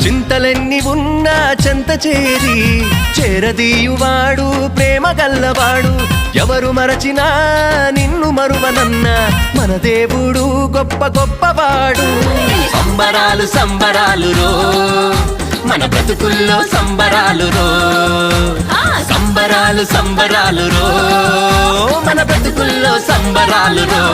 చింతలెన్ని ఉన్నా చెంత చేరి చేరదీయువాడు ప్రేమ గల్లవాడు ఎవరు మరచినా నిన్ను మరువనన్న మన దేవుడు గొప్ప గొప్పవాడు సంబరాలు సంబరాలు రో మన బ్రతుకుల్లో సంబరాలు రో సంబరాలు సంబరాలు రో మన బ్రతుకుల్లో సంబరాలు రో